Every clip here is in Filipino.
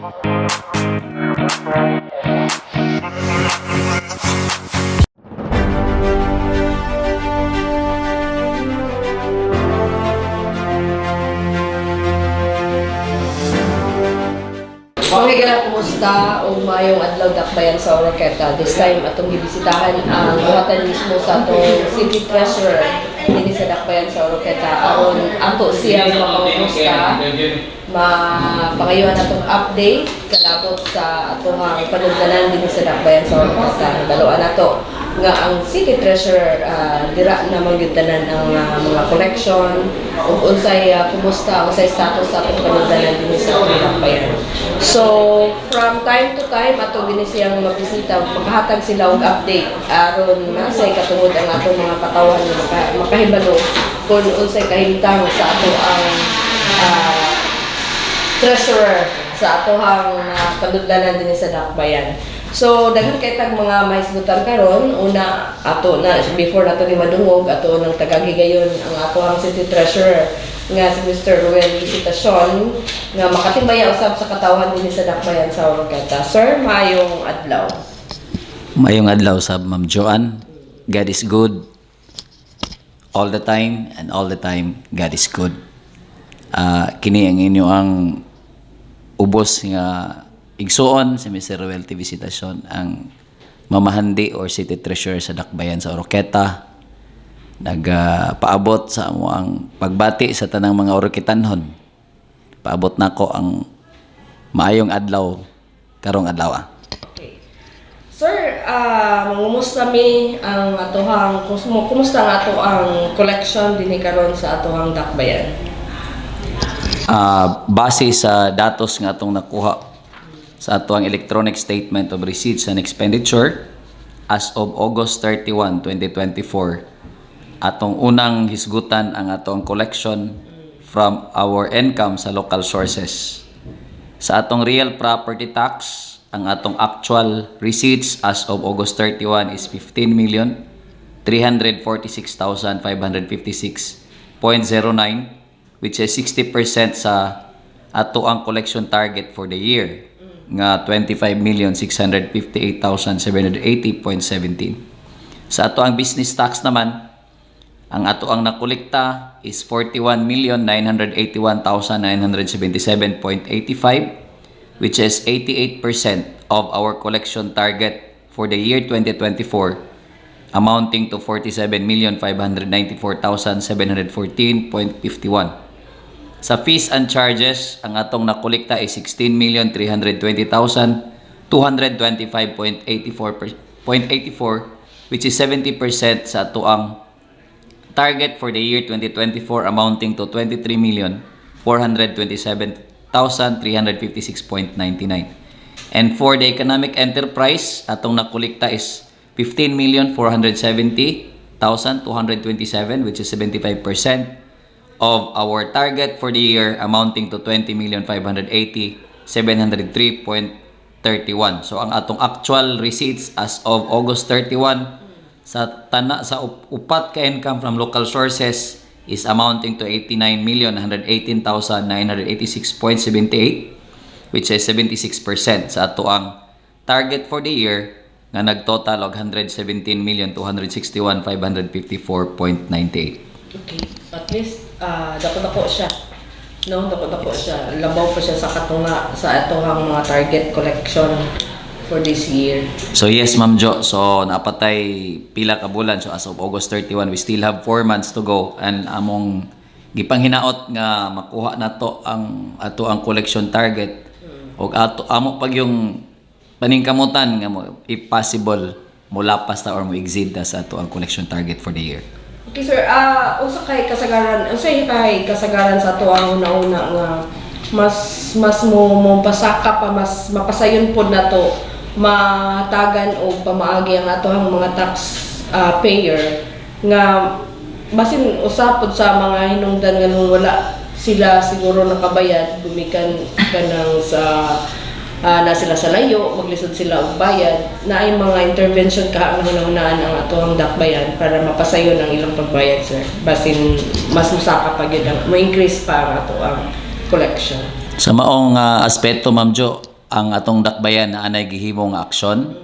Okay, gala, kumusta? O mayong adlaw dakbayan sa Oroqueta. This time, atong gibisitahan ang buhatan mismo sa atong city treasurer din sa dakbayan sa Oroqueta. Aron ato siya makakumusta, mapangayuan atong update, kalabot sa atong panugdanan din sa dakbayan sa Oroqueta. Dalawa na to nga ang city treasurer dira na magyutanan ang mga collection ug unsay kumusta unsay status sa atong panugdanan din sa atong dakbayan. So, from time to time, ato din siyang magbisita, maghahatag sila og update aron nasay katungod ang atong mga katawan nga makahibalo kung unsay kahimtang sa ato ang treasurer sa atohang panugdanan din sa dakbayan. So, daghan kay tag mga mahisgutan karon, una ato na before nato ni madungog ato nang tagagigayon ang atohang city treasurer nga si Mr. Ruel Visitacion nga makatimbaya usab sa katawhan din sa dakbayan sa Oroqueta. Sir, mayong adlaw. Mayong adlaw sa Ma'am Joanne. God is good all the time, and all the time God is good. Kini ang inyo ang ubos nga igsuon si Mr. Ruel Visitacion, ang mamahandi or city treasurer sa dakbayan sa Oroqueta. Nagpaabot sa amo ang pagbati sa tanang mga Oroquetanhon. Paabot nako ang maayong adlaw karong adlaw. Okay. Sir, mangumusta mi ang atohang kumusta ang ato ang collection dinhi karon sa atohang dakbayan? Base sa datos nga atong nakuha sa atohang electronic statement of receipts and expenditure as of August 31, 2024, atong unang hisgutan ang atong collection from our income sa local sources. Sa atong real property tax, ang atong actual receipts as of August 31 is 15,346,556.09, which is 60% sa ato ang collection target for the year nga 25,658,780.17. Sa ato ang business tax naman, ang ato ang nakolekta is 41,981,977.85, which is 88% of our collection target for the year 2024, amounting to 47,594,714.51. Sa fees and charges, ang atong nakolekta is 16,320,225.84, which is 70% sa ato ang target for the year 2024, amounting to 23,427,356.99. And for the economic enterprise, atong nakolekta is 15,470,227, which is 75% of our target for the year, amounting to 20,580,703.31. So ang atong actual receipts as of August 31 sa upat ka income from local sources is amounting to 89,118,986.78, which is 76% sa ato ang target for the year nga nagtotal og 117,261,554.98. Okay. At least, dako-dako siya. No, dako-dako siya. Labaw pa siya sa katunga sa atohang mga target collection for this year. So yes, Ma'am Jo. So napatay pila ka bulan. So as of August 31, we still have 4 months to go. And among gipanghinaot nga makuha na to ang ato ang collection target. O ato amo pag yung paningkamutan nga mo, if possible, mo lapas ta or mo exceed na sa ato ang collection target for the year. Okay, sir. Usa kay kasagaran sa ato ang una-una nga mas mo pasaka pa, mas mapasayon pod nato matagan o pamaagi ang atohang mga tax payer nga basin usapod sa mga hinungdan nga nung wala sila siguro nakabayad, gumikan kanang sa na sila sa layo, maglisod sila og bayad, na ay mga intervention ka ang hunahunaan ang atohang dakbayan para mapasayon ang ilang pagbayad, sir. Basin mas musaka pa gyud ang mo increase pa ang ato ang collection. Sa maong aspeto, Ma'am Jo, ang atong dakbayan na anay gihimo nga aksyon.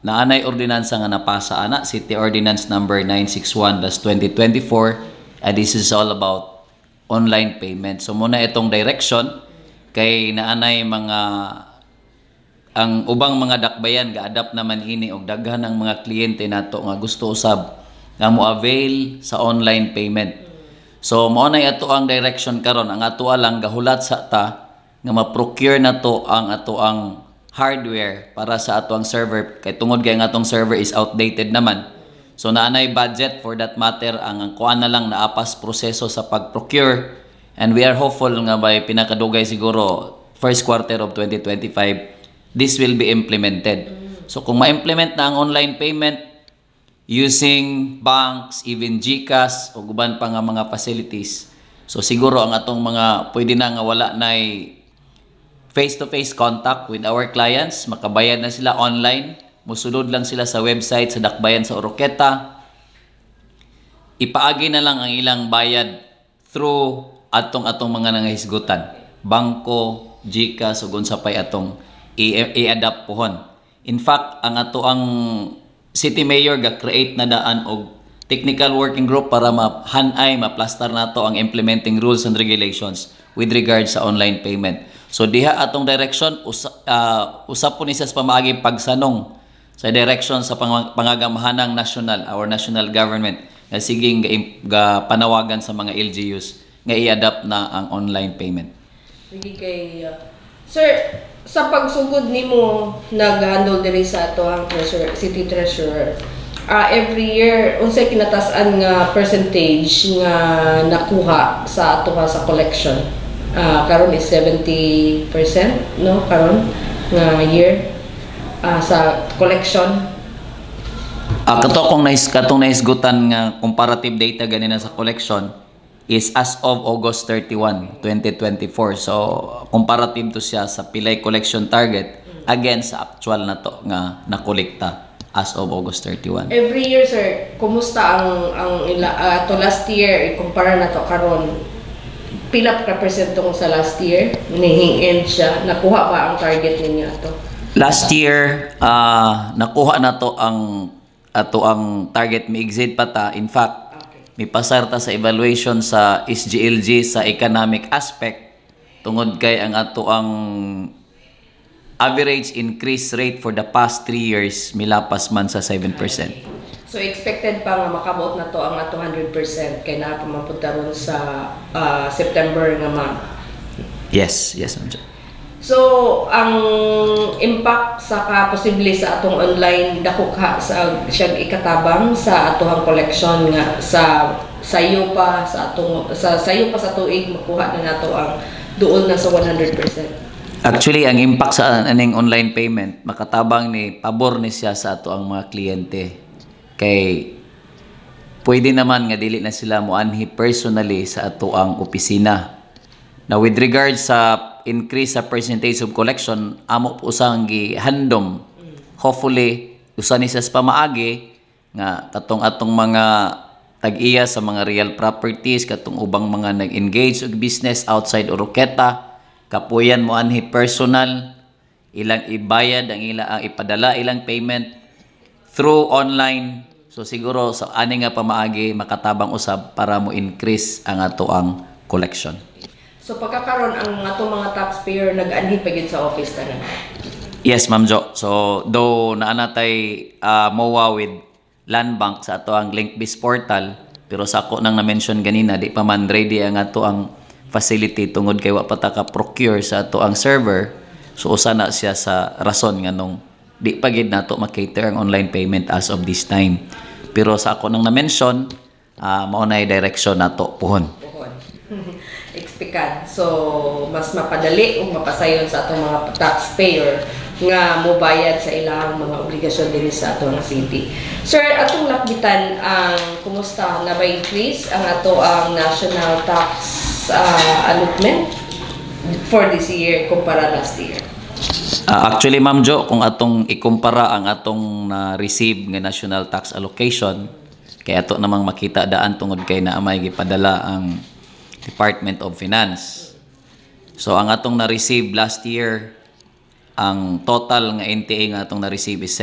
Na anay ordinansa nga napasa ana, City Ordinance number 961/2024. This is all about online payment. So muna itong direction kay naanay mga ang ubang mga dakbayan ga-adapt naman ini og daghan ng mga kliyente nato nga gusto usab nga mo avail sa online payment. So mao nay ato ang direction karon, ang ato lang gahulat sa ta nga ma-procure nato ang ato ang hardware para sa ato ang server kay tungod kay ang atong server is outdated naman. So naanay budget for that matter, ang kuan na lang naapas proseso sa pag-procure, and we are hopeful nga by pinakadugay siguro first quarter of 2025 this will be implemented. So kung ma-implement na ang online payment using banks, even GCash o guban pa nga mga facilities, so siguro ang atong mga pwede na nga wala nay face-to-face contact with our clients, makabayad na sila online, musulod lang sila sa website sa Dakbayan sa Oroqueta, ipaagi na lang ang ilang bayad through atong mga nangahisgutan, bangko, GCash o unsa pay atong i-adapt pohon. In fact, ang ato ang City Mayor ga-create na daan og technical working group para mahanay, maplastar nato ang implementing rules and regulations with regards sa online payment. So diha atong direction usap po ni sa pamaagi pagsanong sa direction sa pangagamahanang national, our national government nga siging ga panawagan sa mga LGUs nga i-adapt na ang online payment. Sige kay Sir, sa pagsugod nimo nag-handle diri sa ato ang city treasurer, every year unsay kinatasan nga percentage nga nakuha sa ato sa collection? Karon is 70%, no, karon nga year sa collection. Katong naisgutan nga comparative data ganina sa collection is as of August 31, 2024. So comparative to siya sa pilay collection target against sa actual na to nga nakolekta as of August 31. Every year, sir, kumusta ang to last year ikumpara na to karon? Pila ka percento sa last year? Nihing-end siya. Nakuha ba ang target ninyo ato? Last year, nakuha na to ang ato ang target, mi-exceed pa ta. In fact, may pasarta sa evaluation sa SGLG sa economic aspect tungod kay ang ato ang average increase rate for the past 3 years milapas man sa 7%. So expected pa nga makabot na to ang ato 100% kay naa pa mapunta ron sa September nga month. Yes, ma'am. So ang impact sa posible sa atong online dako ka sa siyang ikatabang sa atohang collection nga sa sayo pa sa tuig makuha na nato ang duol na sa 100%. Actually, ang impact sa aning online payment makatabang ni pabor ni siya sa ato ang mga kliyente. Kay pwede naman nga dili na sila moanhi personally sa ato ang opisina. Now with regard sa increase sa percentage of collection, amo po usang gihandom. Hopefully usa ni sa pamaagi nga atong mga tag-iya sa mga real properties katong ubang mga nag-engage og business outside Oroqueta, kapuyan moanhi personal, ilang ibayad ang ipadala ilang payment through online. So siguro sa ani nga pamaagi makatabang usab para mo increase ang ato ang collection. So pagkakaroon ang ato mga taxpayer nag-anhi pa gyud sa office tanan. Yes, Ma'am Jo. So though naanatay MOA with Land Bank sa ato ang link-based portal, pero sa ako nang na-mention ganina di pa man ready ang ato ang facility tungod kay wa pa ta ka procure sa ato ang server. So usa na siya sa rason nga nung di pa gid nato makater ang online payment as of this time. Pero sa ako nang na-mention, mao nay direction nato puhon. Expected. So mas mapadali ug mapasayon sa atong mga taxpayer nga mobayad sa ilang mga obligasyon din sa atong city. Sir, atong lakbitan ang kumusta na ba increase ang ato ang national tax allotment for this year kumpara last year? Actually, Ma'am Jo, kung atong ikumpara ang atong na-receive nga national tax allocation, kay ato namang makita daan tungod kay naamay gipadala ang Department of Finance. So ang atong na-receive last year, ang total nga NTA nga atong na-receive is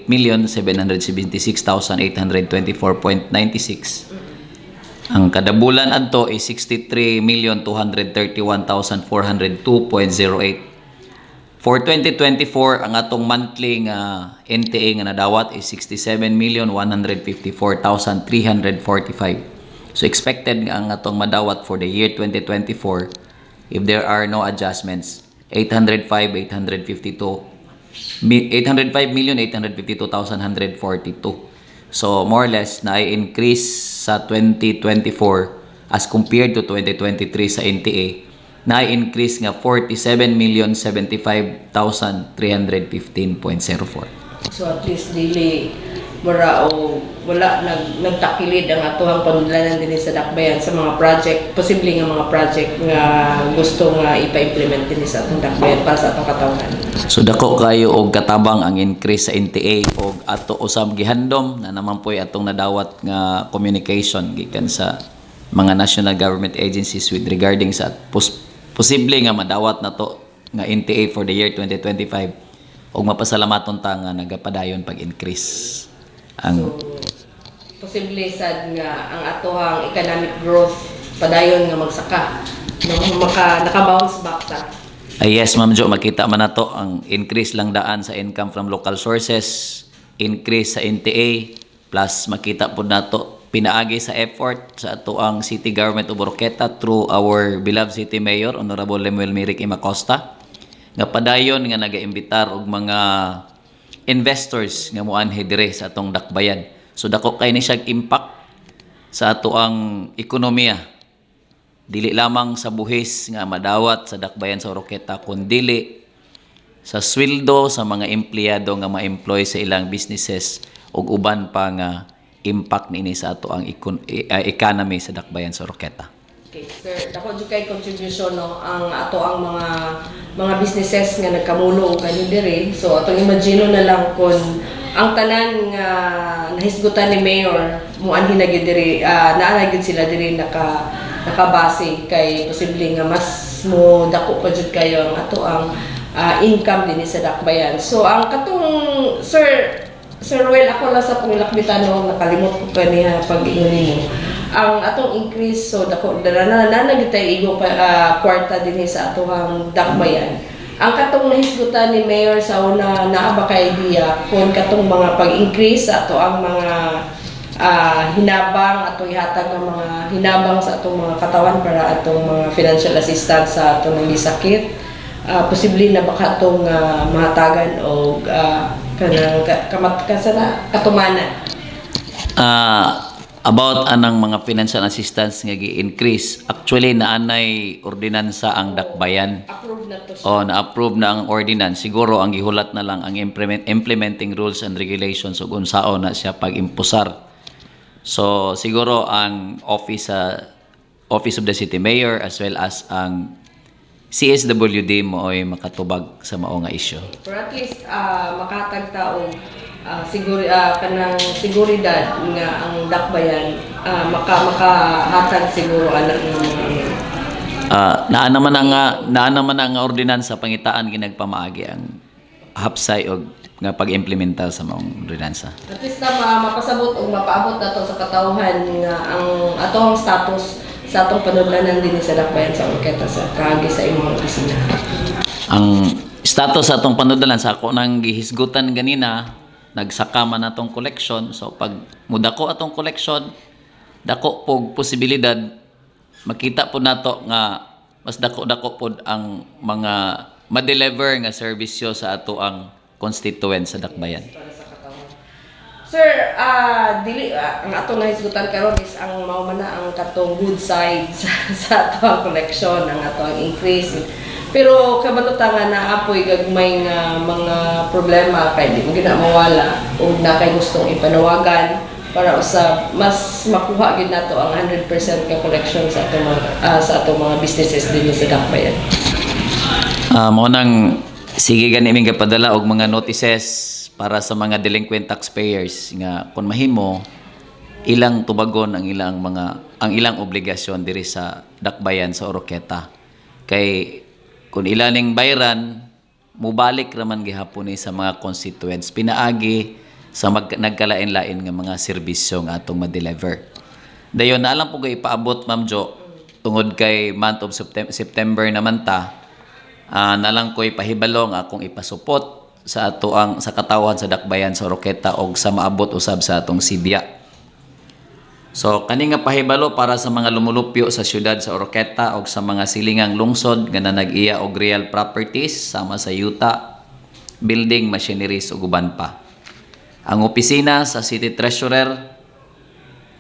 758,776,824.96. Ang kada bulan adto is 63,231,402.08. For 2024, ang atong monthly nga NTA nga nadawat is 67,154,345. So expected nga ang atong madawat for the year 2024 if there are no adjustments 805,852,142. So more or less na increase sa 2024 as compared to 2023 sa NTA na increase nga 47,075,315.04. So at least dili mura o wala nagtakilid ang atuhang panudlanan din sa dakbayan sa mga project, posible nga mga project nga gusto nga ipa-implement din sa atong dakbayan para sa atong katawhan. So dako kayo og katabang ang increase sa NTA og ato usab gihandom na naman po'y atong nadawat nga communication gikan sa mga national government agencies with regarding sa posible nga madawat na to nga NTA for the year 2025 og mapasalamaton ta nga nagapadayon pag-increase ang Posible sad nga ang atohang economic growth padayon nga magsaka naka-bounce back ta. yes, Ma'am Jo, makita man nato ang increase lang daan sa income from local sources, increase sa NTA, plus makita po nato pinaagi sa effort sa ato ang City Government of Oroqueta through our beloved City Mayor, Honorable Lemuel Miric Imacosta, nga padayon nga nagaimbitar og mga investors nga moanhi dire sa atong dakbayan. So dako kay ni siya impact sa ato ang ekonomiya. Dili lamang sa buhis nga madawat sa dakbayan sa Oroqueta, kundi sa sweldo sa mga empleyado nga ma-employ sa ilang businesses ug uban pa nga impact nini sa ato ang economy sa dakbayan sa Oroqueta. Okay, sir, dako jud kay contribution no ang ato ang mga businesses nga nagkamulo og kani diri. So atong imagine na lang kun ang tanan nga nahisgutan ni Mayor muanhi na gyud diri, naa gyud sila diri nakabase kay posible nga mas mo dako pa jud kayo ang ato ang income dinhi sa dakbayan. So ang katong Sir Roel, ako lang sa pangilakbitan no, nakalimot ko pa niya pag-ingon mo. Ang atong increase, so dako nanagitay igo pa kwarta dinhi sa atohang dakbayan. Ang katong nahisgutan ni Mayor sa una naa ba ka idea kung katong mga pag-increase sa ato ang mga hinabang atong ihatag ng mga hinabang sa atong mga katawan para atong mga financial assistance sa atong nangisakit, posible na baka atong mahatagan o kanang katumanan. About anang mga financial assistance nga gi-increase, actually naanay ordinansa ang dakbayan. Approved na to siya. O na-approve na ang ordinance. Siguro ang gihulat na lang ang implementing rules and regulations ug unsaon na siya pag-impusar. So siguro ang Office of the City Mayor as well as ang CSWD mo ay makatubag sa mao nga isyu. For at least makatag taong kanang seguridad nga ang dakbayan makahatag siguro anak ng mga Naa naman ang ordinansa pangitaan ginagpamaagi ang hapsay og nga pag-implementa sa mga ordinansa. at least na mapasabot o mapaabot nato sa katawhan nga ang atong status sa atong panudlanan din sa dakbayan sa Oroqueta sa kaagi sa imong opisina. Ang status sa atong panudlan sa ako nang gihisgutan ganina, nagsaka man atong collection. So pag mudako atong collection, dako pog posibilidad makita po nato nga mas dako-dako pod ang mga ma-deliver nga serbisyo sa ato ang constituent sa dakbayan. Para sa katawhan. Sir, dili ang atong nahisgutan karon is ang mao man na ang katong good side sa atong collection, ang atong increase. Pero kabalutan nga naapoy gagmay nga mga problema kay di mo gina mawala o na kay gustong ipanawagan para usab mas makuha gid nato ang 100% ka collection sa atong mga businesses dinhi sa dakbayan. Mao nang sige gani ming gapadala og mga notices para sa mga delinquent taxpayers nga kun mahimo ilang tubagon ang ilang obligasyon diri sa dakbayan sa Oroqueta. Kay kung ilaning bayran, mubalik raman gihapon ni sa mga constituents pinaagi sa nagkalain-lain nga mga serbisyo nga atong ma-deliver. Dayon na alam po kay ipaabot Ma'am Jo tungod kay month of September naman ta, nalang ko ipahibalo nga akong ipasupot sa atoang sa katawhan sa dakbayan sa Oroqueta og sa maabot usab sa atong Sidya. So kani nga pahibalo para sa mga lumulupyo sa syudad sa Oroqueta o sa mga silingang lungsod nga nag-iya og real properties sama sa yuta, building, machineries ug uban pa. Ang opisina sa City Treasurer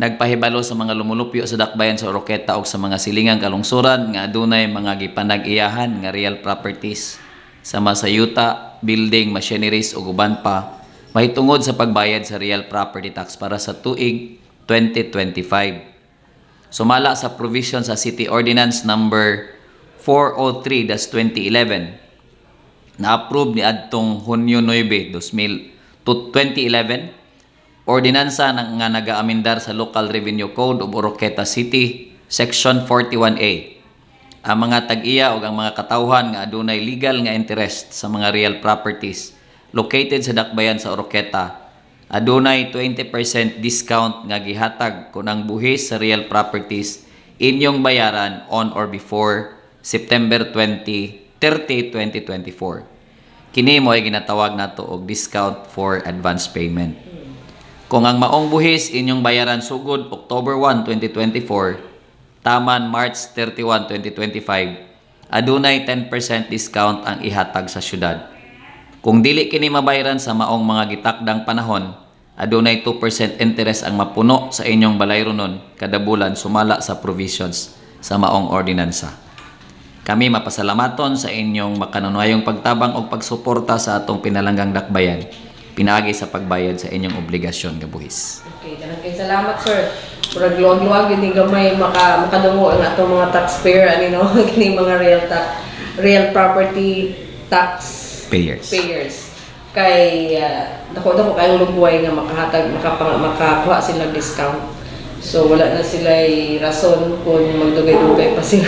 nagpahibalo sa mga lumulupyo sa dakbayan sa Oroqueta o sa mga silingang kalungsuran nga adunay mga gipanag-iyahan nga real properties sama sa yuta, building, machineries ug uban pa mahitungod sa pagbayad sa real property tax para sa tuig 2025. Sumala sa provision sa City Ordinance number 403-2011 na approve ni adtong Hunyo 9, 2011, ordinansa nga nagaamendar sa Local Revenue Code of Oroqueta City Section 41A. Ang mga tag-iya o ang mga katawhan nga adunay legal nga interest sa mga real properties located sa dakbayan sa Oroqueta adunay 20% discount nga gihatag kung ang buhis sa real properties inyong bayaran on or before September 30, 2024. Kini mo ay ginatawag nato og discount for advance payment. Kung ang maong buhis inyong bayaran sugod October 1, 2024, taman March 31, 2025, adunay 10% discount ang ihatag sa syudad. Kung dili kini mabayaran sa maong mga gitakdang panahon, adunay 2% interest ang mapuno sa inyong balayronon kada bulan sumala sa provisions sa maong ordinansa. Kami mapasalamaton sa inyong makanunayong pagtabang o pagsuporta sa atong pinalanggang dakbayan, pinaagi sa pagbayad sa inyong obligasyon nga buhis. Okay, daghang kay salamat sir. Murag luwag-luwag yun gamay makadungo ang atong mga taxpayer ani no kini mga real property tax payers. Kay dako kayong lugway nga makakuha sila discount. So wala na sila rason kung magdugay-dugay pa sila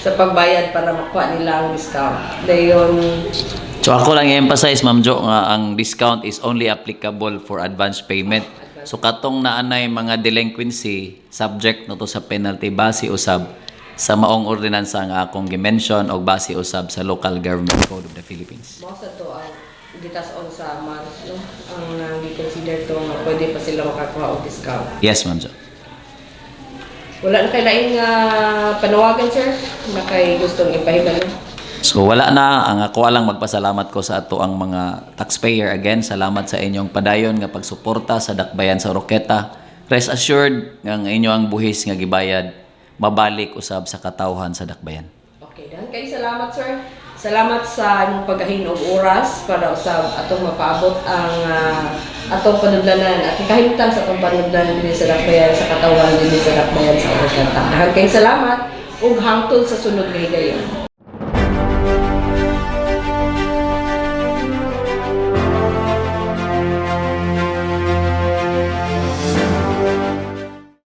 sa pagbayad para makuha nila ang discount. Dayon. So ako lang i-emphasize Ma'am Jo nga ang discount is only applicable for advance payment. So katong naanay mga delinquency subject na to sa penalty base usab sa maong ordinansa nga akong gimension o base usab sa Local Government Code of the Philippines. Mo sa to ang gitas on sa month no ang gi-consider to nga pwede pa sila makakuha og discount. Yes, Ma'am Jo. Wala na kay laing panawagan sir na kay gustong ipahibalo. So wala na, ang ako lang magpasalamat ko sa ato ang mga taxpayer again. Salamat sa inyong padayon nga pagsuporta sa dakbayan sa Oroqueta. Rest assured nga ang inyo ang buhis nga gibayad mabalik usab sa katawhan sa dakbayan. Okay, dahan kay salamat sir. Salamat sa inyong paghahinog oras para usab atong mapaabot ang atong panudlanan at kahimtang sa atong panudlanan dinhi sa dakbayan sa katawhan dinhi sa dakbayan sa Oroqueta. Dahan kay salamat ug hangtod sa sunod nga higayon.